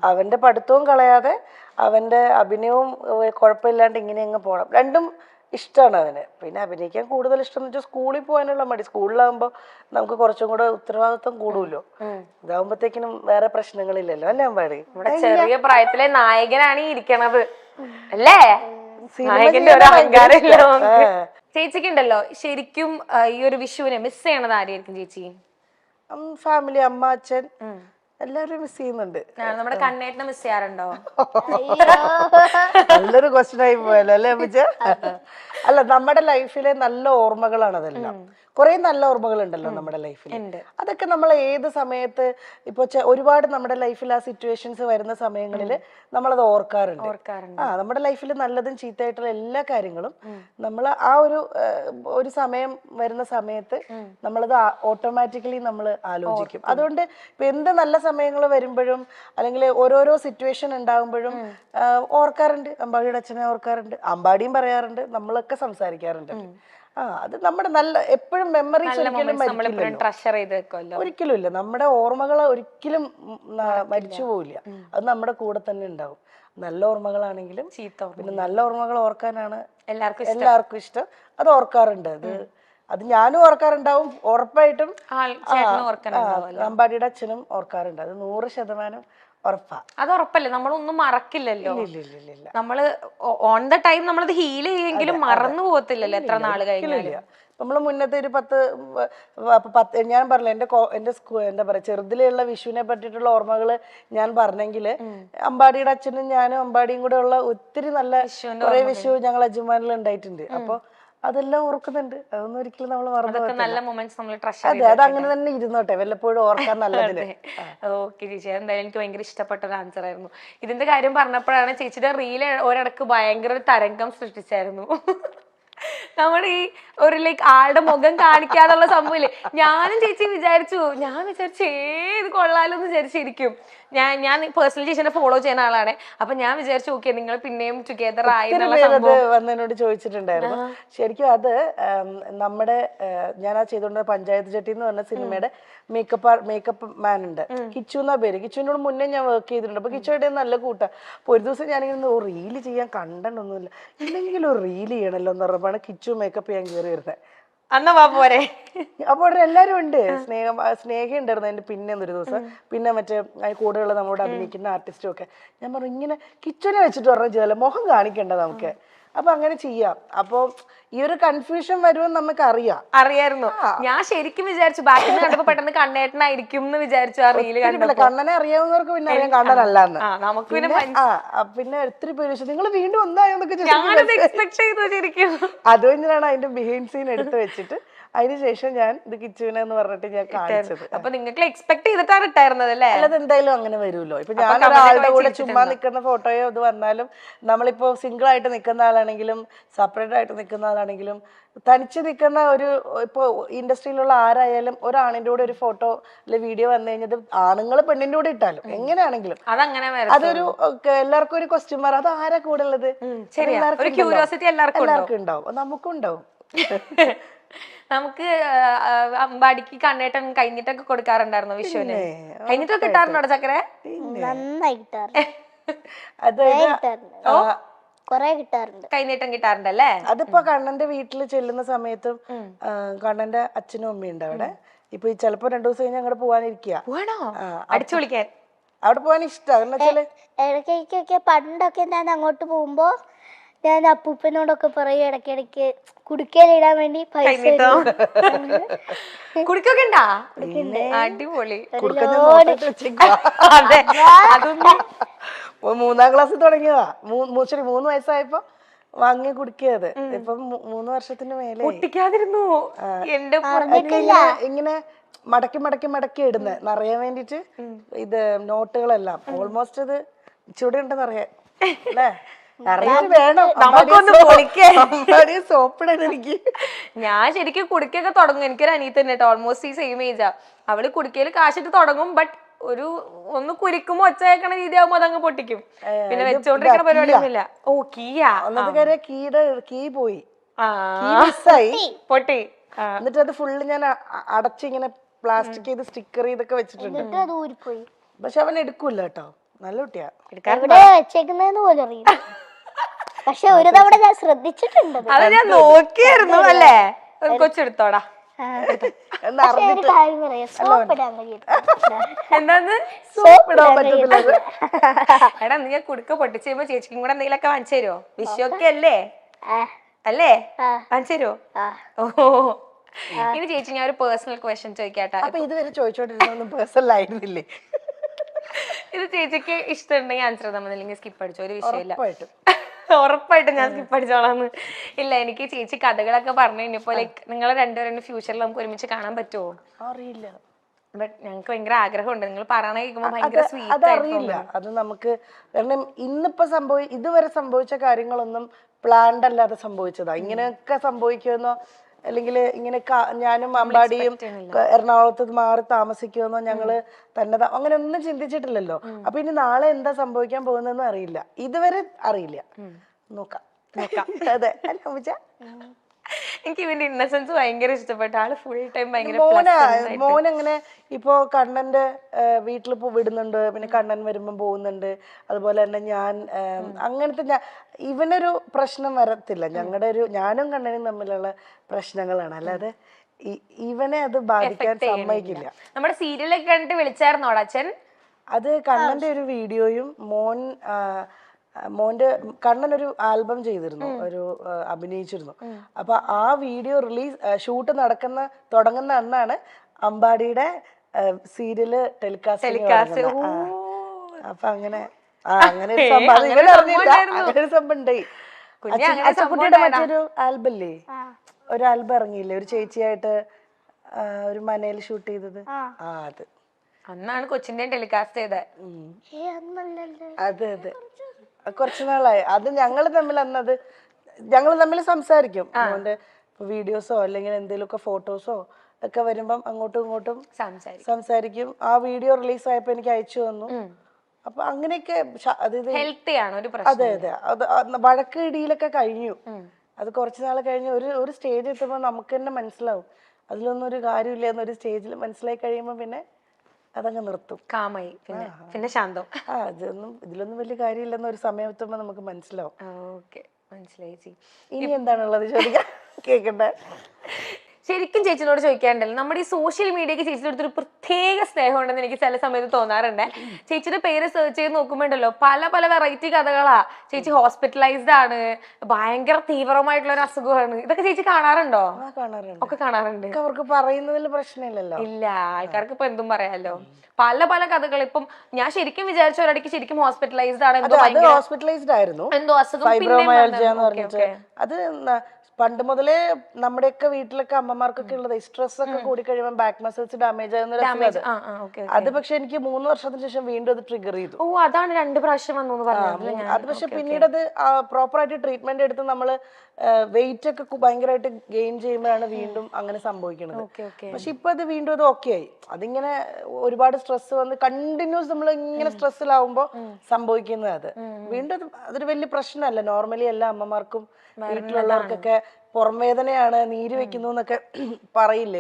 അവന്റെ പഠിത്തവും കളയാതെ അവന്റെ അഭിനയവും കുഴപ്പമില്ലാണ്ട് ഇങ്ങനെ അങ്ങ് പോകണം. രണ്ടും ഇഷ്ടമാണ് അവന്. പിന്നെ അഭിനയിക്കാൻ കൂടുതൽ ഇഷ്ടം എന്ന് വെച്ചാൽ സ്കൂളിൽ പോകാനുള്ള മടി. സ്കൂളിലാകുമ്പോൾ നമുക്ക് കുറച്ചും കൂടെ ഉത്തരവാദിത്വം കൂടുമല്ലോ. ഇതാകുമ്പോഴത്തേക്കിനും വേറെ പ്രശ്നങ്ങളില്ലല്ലോ അല്ലേ അമ്പാടി? നമ്മുടെ ചെറിയ പ്രായത്തിലെ നായകനാണ് ഈ ഇരിക്കണത് അല്ലേ? നായകന്റെ ഒരു അഹങ്കാരം. ചേച്ചിക്ക് ഉണ്ടല്ലോ ശരിക്കും ഈ ഒരു വിഷുവിനെ മിസ് ചെയ്യണത് ആരെയായിരിക്കും ചേച്ചി? ഫാമിലി, അമ്മ, അച്ഛൻ എല്ലാവരും മിസ് ചെയ്യുന്നുണ്ട്. നമ്മുടെ കണ്ണേട്ടനെ മിസ് ചെയ്യാറുണ്ടോ? നല്ലൊരു ക്വസ്റ്റ്യൻ ആയി പോയല്ലോ അല്ലേ അമ്മച്ച? അല്ല, നമ്മുടെ ലൈഫിലെ നല്ല ഓർമ്മകളാണ് അതെല്ലാം. കുറെ നല്ല ഓർമ്മകൾ ഉണ്ടല്ലോ നമ്മുടെ ലൈഫിൽ. അതൊക്കെ നമ്മൾ ഏത് സമയത്ത് ഇപ്പൊ ഒരുപാട് നമ്മുടെ ലൈഫിൽ ആ സിറ്റുവേഷൻസ് വരുന്ന സമയങ്ങളിൽ നമ്മളത് ഓർക്കാറുണ്ട്. നമ്മുടെ ലൈഫിൽ നല്ലതും ചീത്തയായിട്ടുള്ള എല്ലാ കാര്യങ്ങളും നമ്മൾ ആ ഒരു സമയം വരുന്ന സമയത്ത് നമ്മളത് ഓട്ടോമാറ്റിക്കലി നമ്മൾ ആലോചിക്കും. അതുകൊണ്ട് ഇപ്പൊ എന്ത് നല്ല സമയങ്ങൾ വരുമ്പോഴും അല്ലെങ്കിൽ ഓരോരോ സിറ്റുവേഷൻ ഉണ്ടാകുമ്പോഴും ഓർക്കാറുണ്ട്. അമ്പാടിയുടെ അച്ഛനെ ഓർക്കാറുണ്ട്, അമ്പാടിയും പറയാറുണ്ട്, നമ്മളൊക്കെ സംസാരിക്കാറുണ്ട്. അത് നമ്മുടെ നല്ല എപ്പോഴും മെമ്മറീസ് ഒരിക്കലും ഇല്ല. നമ്മുടെ ഓർമ്മകൾ ഒരിക്കലും മരിച്ചു പോവില്ല. അത് നമ്മുടെ കൂടെ തന്നെ ഉണ്ടാവും. നല്ല ഓർമ്മകളാണെങ്കിലും പിന്നെ നല്ല ഓർമ്മകൾ ഓർക്കാനാണ് എല്ലാവർക്കും ഇഷ്ടം. അത് ഓർക്കാറുണ്ട്. അത് ഞാനും ഓർക്കാറുണ്ടാവും ഉറപ്പായിട്ടും. അമ്പാടിയുടെ അച്ഛനും ഓർക്കാറുണ്ട്. അത് 100% ഉറപ്പാ. അത് ഉറപ്പല്ലേ, നമ്മളൊന്നും മറക്കില്ലല്ലോ. നമ്മള് ഓൺ ദ ടൈം നമ്മളത് ഹീൽ ചെയ്യെങ്കിലും മറന്നു പോകത്തില്ലല്ലോ എത്ര നാള് കഴിഞ്ഞാലും. നമ്മള് മുന്നത്തെ ഒരു 10 ഞാൻ പറഞ്ഞില്ല, എന്റെ എന്താ പറയാ ചെറുതിലുള്ള വിഷുവിനെ പറ്റിയിട്ടുള്ള ഓർമ്മകള് ഞാൻ പറഞ്ഞെങ്കില് അമ്പാടിയുടെ അച്ഛനും ഞാനും അമ്പാടിയും കൂടെ ഉള്ള ഒത്തിരി നല്ല കുറെ വിഷു ഞങ്ങൾ അജുമാനിൽ ഉണ്ടായിട്ടുണ്ട്. അപ്പൊ അതെല്ലാം ഓർക്കുന്നുണ്ട്. അതൊന്നും ഒരിക്കലും നമ്മൾ മറന്നു അതെ, അത് അങ്ങനെ തന്നെ ഇരുന്നോട്ടെ, വല്ലപ്പോഴും ഓർക്കാൻ നല്ലതിന്. ഓക്കെ ചേച്ചി, എന്തായാലും എനിക്ക് ഭയങ്കര ഇഷ്ടപ്പെട്ട ഒരു ആൻസർ ആയിരുന്നു. ഇതിന്റെ കാര്യം പറഞ്ഞപ്പോഴാണ് ചേച്ചിയുടെ റീല് ഒരിടക്ക് ഭയങ്കര ഒരു തരംഗം സൃഷ്ടിച്ചായിരുന്നു. നമ്മുടെ ഈ ഒരു ആളുടെ മുഖം കാണിക്കാതുള്ള സംഭവമില്ലേ, ഞാനും ചേച്ചി വിചാരിച്ചു ഇത് കൊള്ളാലോ എന്ന് വിചാരിച്ചിരിക്കും. ഞാൻ പേഴ്സണലി ചേച്ചിനെ ഫോളോ ചെയ്യുന്ന ആളാണ്. അപ്പൊ ഞാൻ വിചാരിച്ചു ഓക്കെ നിങ്ങൾ പിന്നെയും ടുഗദർ ആയി വന്നതിനോട് ചോദിച്ചിട്ടുണ്ടായിരുന്നു. ശരിക്കും അത് നമ്മുടെ ഞാൻ ആ ചെയ്തോണ്ട പഞ്ചായത്ത് ജട്ടി എന്ന് പറഞ്ഞ സിനിമയുടെ മേക്കപ്പ് മാൻ ഉണ്ട്, കിച്ചു എന്നാ പേര്. കിച്ചുവിനോട് മുന്നേ ഞാൻ വർക്ക് ചെയ്തിട്ടുണ്ട്. അപ്പൊ കിച്ചുവായിട്ട് നല്ല കൂട്ടാ. അപ്പൊ ഒരു ദിവസം ഞാനിങ്ങനെ റീല് ചെയ്യാൻ കണ്ടൊന്നുമില്ല, എന്തെങ്കിലും ഒരു റീല് ചെയ്യണല്ലോ എന്ന് പറഞ്ഞപ്പോഴാണ് കിച്ചു മേക്കപ്പ് ചെയ്യാൻ കയറി വരുന്നത്. പോരെ അപ്പൊ എല്ലാരും ഉണ്ട്. സ്നേഹ ഉണ്ടായിരുന്നു അതിന്റെ പിന്നെ ഒരു ദിവസം. പിന്നെ മറ്റേ കൂടെയുള്ള നമ്മളോട് അഭിനയിക്കുന്ന ആർട്ടിസ്റ്റും ഒക്കെ. ഞാൻ പറഞ്ഞു ഇങ്ങനെ കിച്ചനെ വെച്ചിട്ട് പറഞ്ഞു ചെയ്തല്ലോ, മുഖം കാണിക്കണ്ട നമുക്ക്, അപ്പൊ അങ്ങനെ ചെയ്യാം. അപ്പൊ ഈ ഒരു കൺഫ്യൂഷൻ വരുമെന്ന് നമുക്ക് അറിയായിരുന്നു. ഞാൻ ശരിക്കും വിചാരിച്ചു ബാക്കിൽ നിന്ന് കണ്ടപ്പോ പെട്ടെന്ന് കണ്ണേട്ടനായിരിക്കും എന്ന് വിചാരിച്ചു. ആ റീല് കണ്ടപ്പോ കണ്ണനെ അറിയാവുന്നവർക്ക് പിന്നെ അറിയാം കണ്ണനല്ലാന്ന്. നമുക്ക് പിന്നെ ഒത്തിരി പേര് നിങ്ങൾ വീണ്ടും ഒന്നായോന്നൊക്കെ ശരിക്കും. അത് കഴിഞ്ഞാണ് അതിന്റെ ബിഹൈൻഡ് സീൻ എടുത്ത് വെച്ചിട്ട് അതിനുശേഷം ഞാൻ ഇത് കിച്ചുവിനെന്ന് പറഞ്ഞിട്ട് ഞാൻ കാണിച്ചത്. അപ്പൊ നിങ്ങൾക്ക് എക്സ്പെക്ട് ചെയ്തിട്ടാണ് ഇട്ടായിരുന്നത് അല്ലേ? അല്ലാതെ എന്തായാലും അങ്ങനെ വരുമല്ലോ. ഇപ്പൊ ഞാൻ ഒരാളുടെ കൂടെ ചുമ്മാ നിൽക്കുന്ന ഫോട്ടോയോ ഇത് വന്നാലും, നമ്മളിപ്പോ സിംഗിൾ ആയിട്ട് നിൽക്കുന്ന ആളാണെങ്കിലും സെപ്പറേറ്റ് ആയിട്ട് നിൽക്കുന്ന ആളാണെങ്കിലും തനിച്ച് നിൽക്കുന്ന ഇപ്പൊ ഇൻഡസ്ട്രിയിലുള്ള ആരായാലും ഒരാണിന്റെ കൂടെ ഒരു ഫോട്ടോ അല്ലെ വീഡിയോ വന്നു കഴിഞ്ഞത് ആണുങ്ങൾ പെണ്ണിന്റെ കൂടെ ഇട്ടാലും എങ്ങനെയാണെങ്കിലും അതൊരു എല്ലാവർക്കും ഒരു ക്വസ്റ്റ്യൻ മാർക്ക്. അത് ആരാ കൂടെ ഉള്ളത്? എല്ലാവർക്കും ഉണ്ടാവും, നമുക്കും ഉണ്ടാവും. നമുക്ക് അമ്പാടിക്ക് കണ്ണേട്ടൻ കൈനീട്ടൊക്കെ കൊടുക്കാറുണ്ടായിരുന്നു വിഷുവിന്? കൈനീട്ടൊക്കെ കിട്ടാറുണ്ടോ ചക്കര? കൈനീട്ടം കിട്ടാറുണ്ടല്ലേ? അതിപ്പോ കണ്ണന്റെ വീട്ടിൽ ചെല്ലുന്ന സമയത്തും കണ്ണന്റെ അച്ഛനും അമ്മയും ഉണ്ട് അവിടെ. ഇപ്പൊ ചിലപ്പോ 2 ദിവസം കഴിഞ്ഞ് അങ്ങോട്ട് പോവാനിരിക്കുക, അടിച്ചു വിളിക്കാൻ അവിടെ പോവാൻ ഇഷ്ടം. ഇടയ്ക്കൊക്കെ പണ്ടൊക്കെ ഞാൻ അങ്ങോട്ട് പോകുമ്പോ ഞാൻ അപ്പൂപ്പനോടൊക്കെ പറയും ഇടയ്ക്കിടയ്ക്ക് കുടുക്കയിലിടാൻ വേണ്ടി പൈസ. കുടുക്കൊക്കെ ഉണ്ടാ? അടിപൊളി. 3ാം ക്ലാസ് തുടങ്ങിയതാ. 3 വയസ്സായപ്പോ വാങ്ങിയ കുടിക്കത്. ഇപ്പം 3 വർഷത്തിന് മേലെ പൊട്ടിക്കാതിരുന്നു. ഇങ്ങനെ മടക്കി ഇടുന്നത് നിറയാൻ വേണ്ടിട്ട്. ഇത് നോട്ടുകളെല്ലാം ഓൾമോസ്റ്റ് ഇത് ഇച്ചിരി ഉണ്ടെന്നറിയാൻ അല്ലേ? ഞാൻ ശരിക്കും കുടിക്കൊക്കെ തുടങ്ങും. എനിക്കൊരു അനിയത്തി തന്നെ കേട്ടോ, ഓൾമോസ്റ്റ് ഈ സെയിം ഏജാ. അവള് കുടിക്കയിൽ കാശിട്ട് തുടങ്ങും. ബട്ട് ഒന്ന് കുരിക്കുമ്പോ ഒച്ച കേൾക്കണ രീതി ആകുമ്പോ അതങ്ങ് പൊട്ടിക്കും. പിന്നെ വെച്ചോണ്ടിരിക്കുന്ന പരിപാടിയൊന്നുമില്ല. ഓ കീയാ കീ പോയി പൊട്ടി. എന്നിട്ട് അത് ഫുള്ള് ഞാൻ അടച്ചിങ്ങനെ പ്ലാസ്റ്റിക് ചെയ്ത് സ്റ്റിക്കർ ചെയ്തൊക്കെ വെച്ചിട്ടുണ്ട്. പക്ഷെ അവൻ എടുക്കൂല കേട്ടോ. നല്ല കുട്ടിയാ. എവിടെ വെച്ചേക്കുന്നതെന്ന് പോലും അറിയില്ല. പക്ഷെ ഒരു തവണ ഞാൻ ശ്രദ്ധിച്ചിട്ടുണ്ട്. അത് ഞാൻ നോക്കിയായിരുന്നു അല്ലേ. കൊച്ചെടുത്തോടാ. പക്ഷെ ഒരു കാര്യം പറയാം, സോപ്പ് ഇടാൻ കഴിയത്തില്ല. എന്താന്ന് സോപ്പ് ഇടാൻ പറ്റത്തില്ല. എടാ നീ കുടുക്ക പൊട്ടിച്ച് കഴിയുമ്പോ ചേച്ചിക്കും കൂടെ എന്തെങ്കിലുമൊക്കെ വാങ്ങിച്ചു തരുമോ? വിഷുവൊക്കെ അല്ലേ അല്ലേ, വാങ്ങിച്ചു തരുമോ? ഓ ഇനി ചേച്ചി ഞാൻ ഒരു പേഴ്സണൽ ക്വസ്റ്റ്യൻ ചോദിക്കാട്ടാ. അപ്പൊ ഇതുവരെ ചോദിച്ചോണ്ടിരുന്നൊന്നും പേഴ്സണൽ ആയിരുന്നില്ലേ? ഇത് ചേച്ചിക്ക് ഇഷ്ടമുണ്ടെങ്കിൽ ആൻസർ ചെയ്താൽ മതി, അല്ലെങ്കിൽ സ്കിപ്പ് അടിച്ചോ, ഒരു വിഷയമില്ല. ഉറപ്പായിട്ടും ഞാൻ സ്കിപ്പ് അടിച്ചോളാന്ന്. ഇല്ല, എനിക്ക് ചേച്ചി കഥകളൊക്കെ പറഞ്ഞു കഴിഞ്ഞപ്പോ ലൈക്ക് നിങ്ങളെ രണ്ടുപേരും ഫ്യൂച്ചറിൽ നമുക്ക് ഒരുമിച്ച് കാണാൻ പറ്റുമോ അറിയില്ല. ബട്ട് ഞങ്ങൾക്ക് ഭയങ്കര ആഗ്രഹമുണ്ട്. നിങ്ങൾ പറയണ കേൾക്കുമ്പോ ഭയങ്കര സ്വീറ്റ് അതറിയില്ല. അത് നമുക്ക് കാരണം ഇന്നിപ്പോ ഇതുവരെ സംഭവിച്ച കാര്യങ്ങളൊന്നും പ്ലാൻഡ് അല്ലാതെ സംഭവിച്ചതാ. ഇങ്ങനെയൊക്കെ സംഭവിക്കുമെന്നോ അല്ലെങ്കിൽ ഇങ്ങനെ ഞാനും അമ്പാടിയും എറണാകുളത്ത് മാറി താമസിക്കുമെന്നോ ഞങ്ങള് തന്നെ അങ്ങനെ ഒന്നും ചിന്തിച്ചിട്ടില്ലല്ലോ. അപ്പൊ ഇനി നാളെ എന്താ സംഭവിക്കാൻ പോകുന്നതെന്നും അറിയില്ല, ഇതുവരെ അറിയില്ല. നോക്കാം. അതെ. എനിക്ക് ഇവന്റെ ഇന്നസെൻസ് ഭയങ്കര ഇഷ്ടപ്പെട്ടു. ആള് ഫുൾ ടൈം ഭയങ്കര മോനങ്ങനെ ഇപ്പോ കണ്ണന്റെ വീട്ടിൽ വിടുന്നുണ്ട്, പിന്നെ കണ്ണൻ വരുമ്പോ പോകുന്നുണ്ട്. അതുപോലെ തന്നെ ഞാൻ അങ്ങനത്തെ ഇവനൊരു പ്രശ്നം വരത്തില്ല. ഞാനും കണ്ണനും തമ്മിലുള്ള പ്രശ്നങ്ങളാണ്, അല്ലാതെ ഇവനെ അത് ബാധിക്കാൻ സമ്മതിക്കില്ല. നമ്മുടെ സീരിയലൊക്കെ കണ്ടിട്ട് വിളിച്ചായിരുന്നോടാ അച്ഛൻ? അത് കണ്ണന്റെ ഒരു വീഡിയോയും മോന്റെ കണ്ണൻ ഒരു ആൽബം ചെയ്തിരുന്നു, ഒരു അഭിനയിച്ചിരുന്നു. അപ്പൊ ആ വീഡിയോ ഷൂട്ട് തുടങ്ങുന്ന അന്നാണ് അമ്പാടിയുടെ സീരിയല് ടെലികാസ്റ്റ്. അപ്പൊ അങ്ങനെ ഒരു സംഭവം ഇവരറിഞ്ഞില്ല. അങ്ങനെ ഒരു സംഭവം ഉണ്ടായി. അച്ചക്കുട്ടിയുടെ മറ്റൊരു ആൽബം ഇല്ലേ, ഒരു ആൽബം ഇറങ്ങിയില്ലേ, ഒരു ചേച്ചിയായിട്ട് ഒരു മനയിൽ ഷൂട്ട് ചെയ്തത്. അത് അന്നാണ് കൊച്ചിന്റെ ടെലികാസ്റ്റ് ചെയ്തത്. അതെ അതെ, കുറച്ചു നാളായി. അത് ഞങ്ങൾ തമ്മിൽ സംസാരിക്കും. മോന്റെ വീഡിയോസോ അല്ലെങ്കിൽ എന്തെങ്കിലുമൊക്കെ ഫോട്ടോസോ ഒക്കെ വരുമ്പം അങ്ങോട്ടും ഇങ്ങോട്ടും സംസാരിക്കും. ആ വീഡിയോ റിലീസ് ആയപ്പോ എനിക്ക് അയച്ചു തന്നു. അപ്പൊ അങ്ങനെയൊക്കെ അതെ അതെ, അത് വഴക്ക് ഇടിയിലൊക്കെ കഴിഞ്ഞു. അത് കുറച്ചു നാൾ കഴിഞ്ഞ് ഒരു സ്റ്റേജ് എത്തുമ്പോ നമുക്ക് തന്നെ മനസ്സിലാവും അതിലൊന്നും ഒരു കാര്യമില്ല എന്നൊരു സ്റ്റേജിൽ മനസ്സിലായി കഴിയുമ്പോ പിന്നെ അതങ്ങ് നിർത്തും. കാമായി പിന്നെ ശാന്തം. ഇതിലൊന്നും വലിയ കാര്യമില്ലെന്ന് ഒരു സമയം എത്തുമ്പോ നമുക്ക് മനസ്സിലാവും. മനസ്സിലായി. ഇനി എന്താണുള്ളത് ചോദിക്കാൻ കേക്കട്ടെ. ശരിക്കും ചേച്ചിനോട് ചോദിക്കാറുണ്ടല്ലോ, നമ്മുടെ ഈ സോഷ്യൽ മീഡിയക്ക് ചേച്ചിയുടെ അടുത്തൊരു പ്രത്യേക സ്നേഹം ഉണ്ടെന്ന് എനിക്ക് ചില സമയത്ത് തോന്നാറുണ്ട്. ചേച്ചിയുടെ പേര് സെർച്ച് ചെയ്ത് നോക്കുമ്പോണ്ടല്ലോ പല പല വെറൈറ്റി കഥകളാ. ചേച്ചി ഹോസ്പിറ്റലൈസ്ഡ് ആണ്, ഭയങ്കര തീവ്രമായിട്ടുള്ള ഒരു അസുഖമാണ്. ഇതൊക്കെ ചേച്ചി കാണാറുണ്ടോ? ഒക്കെ കാണാറുണ്ട്. അവർക്ക് പറയുന്നതിൽ പ്രശ്നമില്ലല്ലോ. ഇല്ല, ആൾക്കാർക്ക് ഇപ്പൊ എന്തും പറയാലോ. പല പല കഥകൾ. ഇപ്പം ഞാൻ ശരിക്കും വിചാരിച്ച ഒരാടിക്ക് ശരിക്കും ഹോസ്പിറ്റലൈസ്ഡ് ആണ്, ഹോസ്പിറ്റലൈസ്ഡ് ആയിരുന്നു, എന്തോ അസുഖം. അത് പണ്ട് മുതലേ നമ്മുടെയൊക്കെ വീട്ടിലൊക്കെ അമ്മമാർക്കൊക്കെ ഉള്ളത് സ്ട്രെസ് ഒക്കെ കൂടി കഴിയുമ്പോൾ ബാക്ക് മസിൽസ് ഡാമേജ് ആകുന്ന. അത് പക്ഷെ എനിക്ക് 3 വർഷത്തിന് ശേഷം വീണ്ടും അത് ട്രിഗർ ചെയ്തു. ഓ, അതാണ് 2 പ്രാവശ്യം വന്നു. അത് പക്ഷെ പിന്നീട് അത് പ്രോപ്പർ ആയിട്ട് ട്രീറ്റ്മെന്റ് എടുത്ത് നമ്മള് വെയിറ്റ് ഒക്കെ ഭയങ്കരമായിട്ട് ഗെയിൻ ചെയ്യുമ്പോഴാണ് വീണ്ടും അങ്ങനെ സംഭവിക്കുന്നത്. പക്ഷെ ഇപ്പൊ അത് വീണ്ടും അത് ഓക്കെ ആയി. അതിങ്ങനെ ഒരുപാട് സ്ട്രെസ് വന്ന് കണ്ടിന്യൂസ് നമ്മൾ ഇങ്ങനെ സ്ട്രെസ്സിലാവുമ്പോ സംഭവിക്കുന്നത്. അത് വീണ്ടും അതൊരു വലിയ പ്രശ്നമല്ല. നോർമലി എല്ലാ അമ്മമാർക്കും വീട്ടിലുള്ളവർക്കൊക്കെ പുറംവേദനയാണ്, നീര് വെക്കുന്നു എന്നൊക്കെ പറയില്ലേ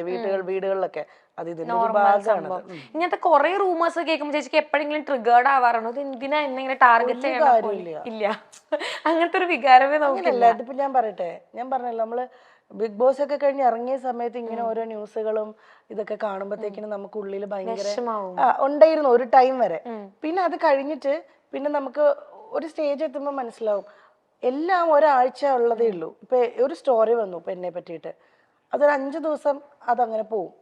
വീടുകളിലൊക്കെ. അത് ഇതിന്റെ ഒരു ഭാഗമാണ്. ഇങ്ങനത്തെ കുറെ റൂമേഴ്സ് കേൾക്കുമ്പോൾ ചേച്ചിക്ക് എപ്പോഴെങ്കിലും ട്രിഗേർഡ് ആവാറുണ്ടോ? ഇത് എന്തിനാ എന്നെ ഇങ്ങനെ ടാർഗറ്റ് ചെയ്യണം? ഇല്ല, അങ്ങനത്തെ ഒരു വികാരമേ നമുക്കില്ല. ഇതിപ്പോ ഞാൻ പറഞ്ഞല്ലോ, നമ്മള് ബിഗ് ബോസ് ഒക്കെ കഴിഞ്ഞ് ഇറങ്ങിയ സമയത്ത് ഇങ്ങനെ ഓരോ ന്യൂസുകളും ഇതൊക്കെ കാണുമ്പോഴത്തേക്കിനും നമുക്ക് ഉള്ളിൽ ഭയങ്കര ഉണ്ടായിരുന്നു ഒരു ടൈം വരെ. പിന്നെ അത് കഴിഞ്ഞിട്ട് പിന്നെ നമുക്ക് ഒരു സ്റ്റേജ് എത്തുമ്പോൾ മനസ്സിലാവും എല്ലാം ഒരാഴ്ച ഉള്ളതേ ഉള്ളൂ. ഇപ്പൊ ഒരു സ്റ്റോറി വന്നു ഇപ്പൊ എന്നെ പറ്റിയിട്ട്, അതൊരു 5 ദിവസം അതങ്ങനെ പോവും.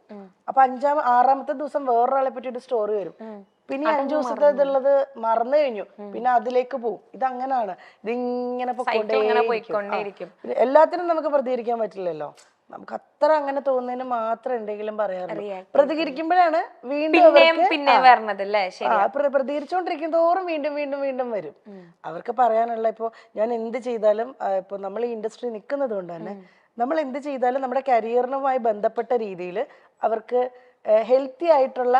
അപ്പൊ 6-ാമത്തെ ദിവസം വേറൊരാളെ പറ്റിയിട്ട് സ്റ്റോറി വരും. പിന്നെ 5 ദിവസത്തെ ഇതുള്ളത് മറന്നു കഴിഞ്ഞു, പിന്നെ അതിലേക്ക് പോവും. ഇതങ്ങനാണ്, ഇതിങ്ങനെ പോയിക്കൊണ്ടേയിരിക്കും. എല്ലാത്തിനും നമുക്ക് പ്രതികരിക്കാൻ പറ്റില്ലല്ലോ. നമുക്ക് അത്ര അങ്ങനെ തോന്നുന്നതിന് മാത്രം എന്തെങ്കിലും പറയാറുള്ളൂ. പ്രതികരിക്കുമ്പോഴാണ് വീണ്ടും പ്രതികരിച്ചോണ്ടിരിക്കും തോറും വീണ്ടും വീണ്ടും വീണ്ടും വരും. അവർക്ക് പറയാനുള്ള ഇപ്പൊ ഞാൻ എന്ത് ചെയ്താലും ഇപ്പൊ നമ്മൾ ഈ ഇൻഡസ്ട്രി നിൽക്കുന്നത് കൊണ്ട് തന്നെ നമ്മൾ എന്ത് ചെയ്താലും നമ്മുടെ കരിയറിനുമായി ബന്ധപ്പെട്ട രീതിയിൽ അവർക്ക് ഹെൽത്തി ആയിട്ടുള്ള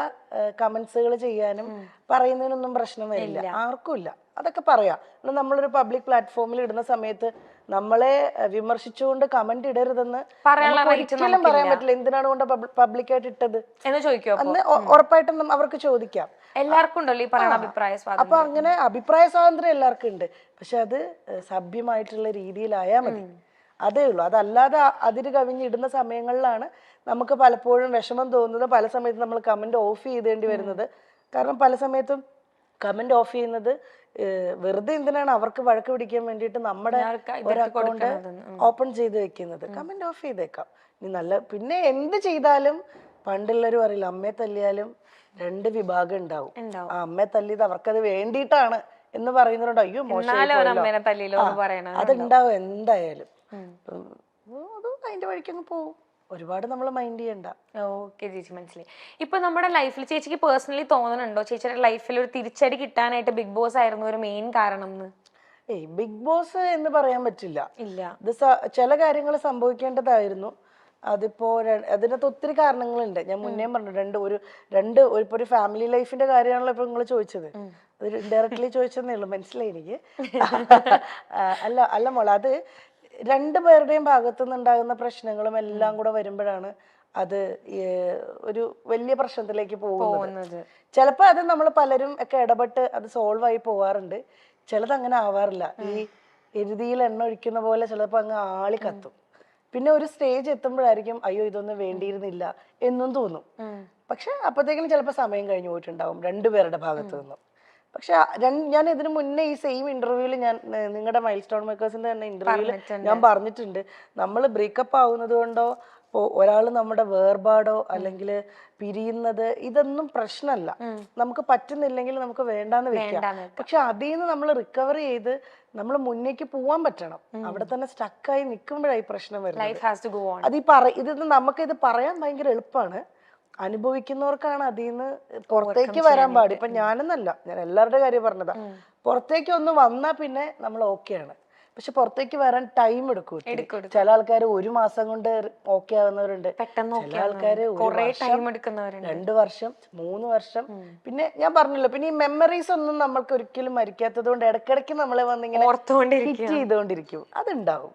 കമന്റ്സുകൾ ചെയ്യാനും പറയുന്നതിനൊന്നും പ്രശ്നം വരില്ല, ആർക്കും ഇല്ല. അതൊക്കെ പറയാം. നമ്മളൊരു പബ്ലിക് പ്ലാറ്റ്ഫോമിൽ ഇടുന്ന സമയത്ത് നമ്മളെ വിമർശിച്ചുകൊണ്ട് കമന്റ് ഇടരുതെന്ന് നമുക്ക് ഒരിക്കലും പറയാൻ പറ്റില്ല. എന്തിനാണ് കൊണ്ട് പബ്ലിക്കായിട്ട് ഇട്ടത് എന്ന് ചോദിക്കോ? അന്ന് ഉറപ്പായിട്ടും അവർക്ക് ചോദിക്കാം. എല്ലാവർക്കും ഉണ്ടല്ലോ ഈ പറയുന്ന അഭിപ്രായ സ്വാതന്ത്ര്യം. അപ്പൊ അങ്ങനെ അഭിപ്രായ സ്വാതന്ത്ര്യം എല്ലാവർക്കും ഉണ്ട്. പക്ഷെ അത് സഭ്യമായിട്ടുള്ള രീതിയിലായാൽ മതി, അതേ ഉള്ളൂ. അതല്ലാതെ അതിര് കവിഞ്ഞിടുന്ന സമയങ്ങളിലാണ് നമുക്ക് പലപ്പോഴും വിഷമം തോന്നുന്നത്. പല സമയത്തും നമ്മൾ കമന്റ് ഓഫ് ചെയ്തേണ്ടി വരുന്നത്. കാരണം പല സമയത്തും കമന്റ് ഓഫ് ചെയ്യുന്നത് വെറുതെ എന്തിനാണ് അവർക്ക് വഴക്ക് പിടിക്കാൻ വേണ്ടിയിട്ട് നമ്മുടെ ഒരു അക്കൗണ്ട് ഓപ്പൺ ചെയ്ത് വെക്കുന്നത്. കമന്റ് ഓഫ് ചെയ്തേക്കാം. ഇനി നല്ല പിന്നെ എന്ത് ചെയ്താലും പണ്ടുള്ളവരും അറിയില്ല, അമ്മയെ തല്ലിയാലും 2 വിഭാഗം ഉണ്ടാവും. ആ അമ്മയെ തല്ലിയത് അവർക്കത് വേണ്ടിയിട്ടാണ് എന്ന് പറയുന്നവരുണ്ട്. അയ്യോ മോശം, അതുണ്ടാവും എന്തായാലും. അത് അതിന്റെ വഴിക്കങ്ങ് പോവും. ഒരുപാട് നമ്മൾ മൈൻഡ് ചെയ്യണ്ട. ഓക്കെ ചേച്ചി, മനസ്സിലായി. ഇപ്പൊ നമ്മുടെ ലൈഫിൽ ചേച്ചിക്ക് പേഴ്സണലി തോന്നുന്നുണ്ടോ ചേച്ചിയുടെ ലൈഫിൽ ഒരു തിരിച്ചടി കിട്ടാനായിട്ട് ബിഗ് ബോസ് ആയിരുന്നു ഒരു മെയിൻ കാരണം എന്ന്? ബിഗ് ബോസ് എന്ന് പറയാൻ പറ്റില്ല. ഇല്ല, ഇത് ചില കാര്യങ്ങൾ സംഭവിക്കേണ്ടതായിരുന്നു. അതിപ്പോ അതിനകത്ത് ഒത്തിരി കാരണങ്ങളുണ്ട്. ഞാൻ മുന്നേ പറഞ്ഞു, ഇപ്പൊ ഒരു ഫാമിലി ലൈഫിന്റെ കാര്യമാണല്ലോ ഇപ്പൊ നിങ്ങൾ ചോദിച്ചത്. അത് ഡയറക്ട്ലി ചോദിച്ചതേ ഉള്ളൂ, മനസ്സിലായി എനിക്ക്. അല്ല മോളെ, അത് 2 പേരുടെയും ഭാഗത്തു നിന്നുണ്ടാകുന്ന പ്രശ്നങ്ങളും എല്ലാം കൂടെ വരുമ്പോഴാണ് അത് ഒരു വലിയ പ്രശ്നത്തിലേക്ക് പോകുന്നത്. ചിലപ്പോ അത് നമ്മൾ പലരും ഒക്കെ ഇടപെട്ട് അത് സോൾവ് ആയി പോവാറുണ്ട്. ചിലത് അങ്ങനെ ആവാറില്ല. ഈ എരുതിയിൽ എണ്ണ ഒഴിക്കുന്ന പോലെ ചിലപ്പോ അങ്ങ് ആളി കത്തും. പിന്നെ ഒരു സ്റ്റേജ് എത്തുമ്പോഴായിരിക്കും അയ്യോ ഇതൊന്നും വേണ്ടിയിരുന്നില്ല എന്നും തോന്നും. പക്ഷെ അപ്പോഴത്തേക്കും ചിലപ്പോൾ സമയം കഴിഞ്ഞു പോയിട്ടുണ്ടാവും 2 പേരുടെ ഭാഗത്തു നിന്നും. പക്ഷെ ഞാൻ ഇതിനു മുന്നേ ഈ സെയിം ഇന്റർവ്യൂവിൽ ഞാൻ നിങ്ങളുടെ മൈൽ സ്റ്റോൺ മേക്കേഴ്സിന്റെ തന്നെ ഇന്റർവ്യൂവിൽ ഞാൻ പറഞ്ഞിട്ടുണ്ട്, നമ്മൾ ബ്രേക്കപ്പ് ആവുന്നത് കൊണ്ടോ ഒരാൾ നമ്മുടെ വേർപാടോ അല്ലെങ്കിൽ പിരിയുന്നത് ഇതൊന്നും പ്രശ്നമല്ല. നമുക്ക് പറ്റുന്നില്ലെങ്കിൽ നമുക്ക് വേണ്ടാന്ന് വെക്കാം. പക്ഷെ അതിൽ നിന്ന് നമ്മൾ റിക്കവർ ചെയ്ത് നമ്മൾ മുന്നേക്ക് പോവാൻ പറ്റണം. അവിടെ തന്നെ സ്റ്റക്കായി നിൽക്കുമ്പോഴായി പ്രശ്നം വരുന്നത്. ഇത് നമുക്ക് ഇത് പറയാൻ ഭയങ്കര എളുപ്പമാണ്, അനുഭവിക്കുന്നവർക്കാണ് അതിൽ നിന്ന് പുറത്തേക്ക് വരാൻ പാടി. ഇപ്പൊ ഞാനെന്നല്ല, ഞാൻ എല്ലാവരുടെ കാര്യം പറഞ്ഞതാ. പുറത്തേക്ക് ഒന്ന് വന്നാ പിന്നെ നമ്മൾ ഓക്കെയാണ്. പക്ഷെ പുറത്തേക്ക് വരാൻ ടൈം എടുക്കും. ചില ആൾക്കാർ 1 മാസം കൊണ്ട് ഓക്കെ ആവുന്നവരുണ്ട്, ചില ആൾക്കാര് 2 വർഷം 3 വർഷം. പിന്നെ ഞാൻ പറഞ്ഞല്ലോ, പിന്നെ ഈ മെമ്മറീസ് ഒന്നും നമ്മൾക്ക് ഒരിക്കലും മരിക്കാത്തത് കൊണ്ട് ഇടയ്ക്കിടയ്ക്ക് നമ്മളെ വന്നിങ്ങനെ ഹിറ്റ് ചെയ്തുകൊണ്ടിരിക്കും. അതുണ്ടാവും.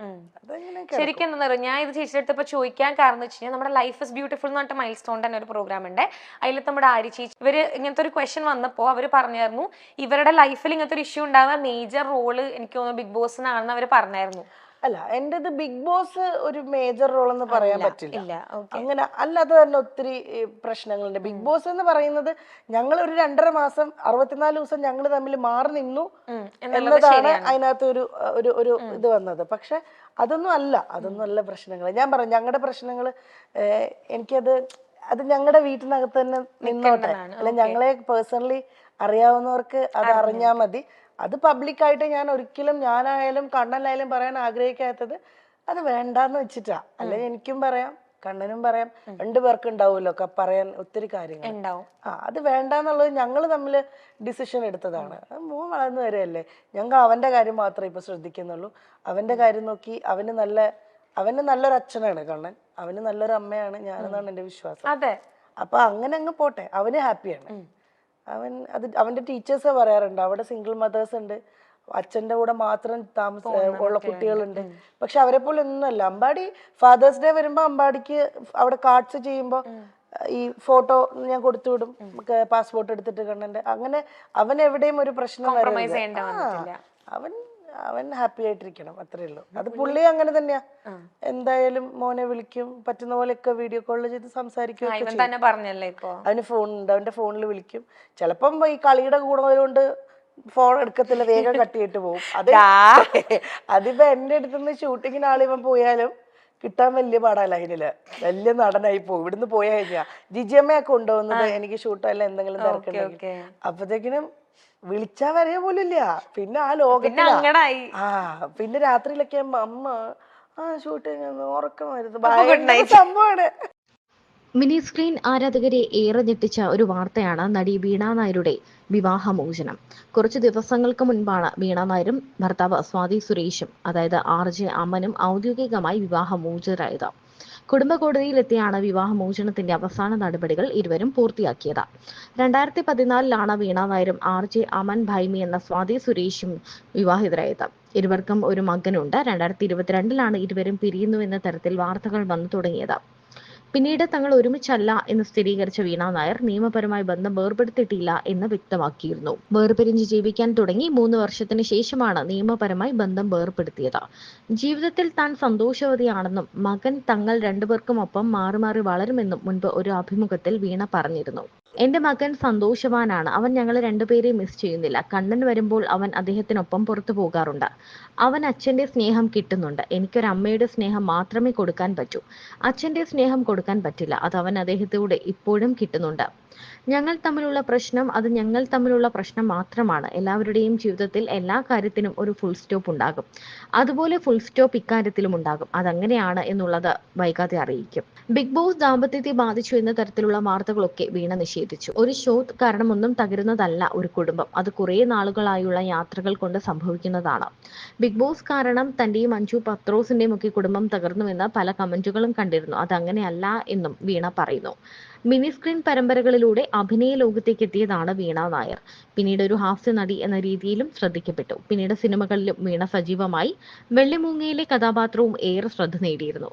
ശരിക്കും എന്താ പറയുക, ഞാൻ ഇത് ചേച്ചിയുടെ അടുത്ത് ചോദിക്കാൻ കാരണം എന്ന് വെച്ച് കഴിഞ്ഞാൽ നമ്മുടെ ലൈഫ് ഇസ് ബ്യൂട്ടിഫുൾ എന്ന് പറഞ്ഞിട്ട് മൈൽ സ്റ്റോൺ തന്നെ ഒരു പ്രോഗ്രാം ഉണ്ട്. അതിൽ നമ്മുടെ ആര്യ ചേച്ചി ഇവര് ഇങ്ങനത്തെ ഒരു ക്വസ്റ്റ്യൻ വന്നപ്പോൾ അവർ പറഞ്ഞായിരുന്നു ഇവരുടെ ലൈഫിൽ ഇങ്ങനത്തെ ഒരു ഇഷ്യൂ ഉണ്ടാകുന്ന മേജർ റോള് എനിക്ക് തോന്നുന്നു ബിഗ് ബോസിനാണെന്ന് അവർ പറഞ്ഞായിരുന്നു. അല്ല, എന്റേത് ബിഗ് ബോസ് ഒരു മേജർ റോൾ എന്ന് പറയാൻ പറ്റില്ല. അങ്ങനെ അല്ലാതെ തന്നെ ഒത്തിരി പ്രശ്നങ്ങളുണ്ട്. ബിഗ് ബോസ് എന്ന് പറയുന്നത് ഞങ്ങൾ ഒരു 2.5 മാസം 64 ദിവസം ഞങ്ങൾ തമ്മിൽ മാറി നിന്നു എന്നതാണ് അതിനകത്ത് ഒരു ഇത് വന്നത്. പക്ഷെ അതൊന്നും അല്ല പ്രശ്നങ്ങൾ. ഞാൻ പറഞ്ഞു ഞങ്ങളുടെ പ്രശ്നങ്ങൾ അത് ഞങ്ങളുടെ വീട്ടിനകത്ത് തന്നെ നിന്നോട്ടെ. അല്ല, ഞങ്ങളെ പേഴ്സണലി അറിയാവുന്നവർക്ക് അത് അറിഞ്ഞാൽ മതി. അത് പബ്ലിക്കായിട്ട് ഞാൻ ഒരിക്കലും ഞാനായാലും കണ്ണനായാലും പറയാൻ ആഗ്രഹിക്കാത്തത് അത് വേണ്ടാന്ന് വെച്ചിട്ടാ. അല്ലെ എനിക്കും പറയാം, കണ്ണനും പറയാം, 2 പേർക്ക് ഉണ്ടാവുമല്ലോ പറയാൻ ഒത്തിരി കാര്യങ്ങൾ. അത് വേണ്ടാന്നുള്ളത് ഞങ്ങൾ തമ്മിൽ ഡിസിഷൻ എടുത്തതാണ്. മോൻ വളർന്നു വരെയല്ലേ, ഞങ്ങൾ അവന്റെ കാര്യം മാത്രമേ ഇപ്പൊ ശ്രദ്ധിക്കുന്നുള്ളൂ. അവന്റെ കാര്യം നോക്കി അവന് നല്ലൊരു അച്ഛനാണ് കണ്ണൻ, അവന് നല്ലൊരു അമ്മയാണ് ഞാനെന്നാണ് എന്റെ വിശ്വാസം. അപ്പൊ അങ്ങനെ അങ്ങ് പോട്ടെ, അവന് ഹാപ്പിയാണ്. അവന്റെ ടീച്ചേഴ്സ് പറയാറുണ്ട് അവിടെ സിംഗിൾ മദേഴ്സ് ഉണ്ട്, അച്ഛന്റെ കൂടെ മാത്രം ഉള്ള കുട്ടികളുണ്ട്. പക്ഷെ അവരെ പോലെ ഒന്നുമല്ല. അമ്പാടി ഫാദേഴ്സ് ഡേ വരുമ്പോ അമ്പാടിക്ക് അവിടെ കാർഡ്സ് ചെയ്യുമ്പോ ഈ ഫോട്ടോ ഞാൻ കൊടുത്തു വിടും, പാസ്പോർട്ട് എടുത്തിട്ട് കണ്ണന്റെ. അങ്ങനെ അവൻ എവിടെയും ഒരു പ്രശ്നം വരരുത്. അവൻ ഹാപ്പി ആയിട്ടിരിക്കണം, അത്രേ ഉള്ളൂ. അത് പുള്ളി അങ്ങനെ തന്നെയാ. എന്തായാലും മോനെ വിളിക്കും, പറ്റുന്ന പോലെയൊക്കെ വീഡിയോ കോളിൽ ചെയ്ത് സംസാരിക്കും. അവന് ഫോണുണ്ട്, അവന്റെ ഫോണിൽ വിളിക്കും. ചിലപ്പം ഈ കളിയുടെ കൂടുന്നതുകൊണ്ട് ഫോൺ എടുക്കത്തില്ല, വേഗം കട്ടിയിട്ട് പോകും. അതിപ്പോ എന്റെ അടുത്തുനിന്ന് ഷൂട്ടിങ്ങിന് ആളിവൻ പോയാലും കിട്ടാൻ വലിയ പാടാല്ല. അതിനില് വലിയ നടനായി പോകും. ഇവിടുന്ന് പോയാ കഴിഞ്ഞാ ജിജിയമ്മയൊക്കെ കൊണ്ടുപോകുന്നത് എനിക്ക് ഷൂട്ടല്ല എന്തെങ്കിലും തിരക്കുണ്ടെങ്കിൽ. അപ്പത്തേക്കിനും വിളിച്ചാ വരെയ പോലില്ല. പിന്നെ ആ ലോകത്തിലായി. പിന്നെ രാത്രിയിലൊക്കെ അമ്മ ഷൂട്ടിങ് ഉറക്കം വരുന്നത് സംഭവമാണ്. മിനി സ്ക്രീൻ ആരാധകരെ ഏറെ ഞെട്ടിച്ച ഒരു വാർത്തയാണ് നടി വീണ നായരുടെ വിവാഹമോചനം. കുറച്ചു ദിവസങ്ങൾക്ക് മുൻപാണ് വീണ നായരും ഭർത്താവ് സ്വാതി സുരേഷും, അതായത് RJ അമനും ഔദ്യോഗികമായി വിവാഹമോചിതരായത്. കുടുംബ കോടതിയിലെത്തിയാണ് വിവാഹമോചനത്തിന്റെ അവസാന നടപടികൾ ഇരുവരും പൂർത്തിയാക്കിയത്. 2014 വീണ നായരും RJ അമൻ ഭൈമി എന്ന സ്വാതി സുരേഷും വിവാഹിതരായത്. ഇരുവർക്കും ഒരു മകനുണ്ട്. 2022 ഇരുവരും പിരിയുന്നുവെന്ന തരത്തിൽ വാർത്തകൾ വന്നു തുടങ്ങിയത്. പിന്നീട് തങ്ങൾ ഒരുമിച്ചല്ല എന്ന് സ്ഥിരീകരിച്ച വീണ നായർ നിയമപരമായി ബന്ധം വേർപെടുത്തിയിട്ടില്ല എന്ന് വ്യക്തമാക്കിയിരുന്നു. വേർപിരിഞ്ഞ് ജീവിക്കാൻ തുടങ്ങി 3 വർഷത്തിന് ശേഷമാണ് നിയമപരമായി ബന്ധം വേർപെടുത്തിയത്. ജീവിതത്തിൽ താൻ സന്തോഷവതിയാണെന്നും മകൻ തങ്ങൾ രണ്ടുപേർക്കും ഒപ്പം മാറി മാറി വളരുമെന്നും മുൻപ് ഒരു അഭിമുഖത്തിൽ വീണ പറഞ്ഞിരുന്നു. എന്റെ മകൻ സന്തോഷവാനാണ്. അവൻ ഞങ്ങളെ രണ്ടുപേരെയും മിസ് ചെയ്യുന്നില്ല. കണ്ണൻ വരുമ്പോൾ അവൻ അദ്ദേഹത്തിനൊപ്പം പുറത്തു പോകാറുണ്ട്. അവൻ അച്ഛന്റെ സ്നേഹം കിട്ടുന്നുണ്ട്. എനിക്കൊരു അമ്മയുടെ സ്നേഹം മാത്രമേ കൊടുക്കാൻ പറ്റൂ. അച്ഛന്റെ സ്നേഹം കൊടുക്കാൻ പറ്റില്ല. അത് അവൻ അദ്ദേഹത്തിലൂടെ ഇപ്പോഴും കിട്ടുന്നുണ്ട്. ഞങ്ങൾ തമ്മിലുള്ള പ്രശ്നം അത് ഞങ്ങൾ തമ്മിലുള്ള പ്രശ്നം മാത്രമാണ്. എല്ലാവരുടെയും ജീവിതത്തിൽ എല്ലാ കാര്യത്തിനും ഒരു ഫുൾ സ്റ്റോപ്പ് ഉണ്ടാകും. അതുപോലെ ഫുൾ സ്റ്റോപ്പ് ഇക്കാര്യത്തിലും ഉണ്ടാകും. അതങ്ങനെയാണ് എന്നുള്ളത് വൈകാതെ അറിയിക്കും. ബിഗ് ബോസ് ദാമ്പത്യത്തെ ബാധിച്ചു എന്ന തരത്തിലുള്ള വാർത്തകളൊക്കെ വീണ നിഷേധിച്ചു. ഒരു ഷോ കാരണമൊന്നും തകരുന്നതല്ല ഒരു കുടുംബം. അത് കുറേ നാളുകളായുള്ള യാത്രകൾ കൊണ്ട് സംഭവിക്കുന്നതാണ്. ബിഗ് ബോസ് കാരണം തന്റെയും മഞ്ജു പത്രോസിന്റെയും ഒക്കെ കുടുംബം തകർന്നുവെന്ന് പല കമന്റുകളും കണ്ടിരുന്നു. അതങ്ങനെയല്ല എന്നും വീണ പറയുന്നു. മിനി സ്ക്രീൻ പരമ്പരകളിലൂടെ അഭിനയ ലോകത്തേക്ക് എത്തിയതാണ് വീണ നായർ. പിന്നീട് ഒരു ഹാസ്യ നടി എന്ന രീതിയിലും ശ്രദ്ധിക്കപ്പെട്ടു. പിന്നീട് സിനിമകളിലും വീണ സജീവമായി. വെള്ളിമൂങ്ങയിലെ കഥാപാത്രവും ഏറെ ശ്രദ്ധ നേടിയിരുന്നു.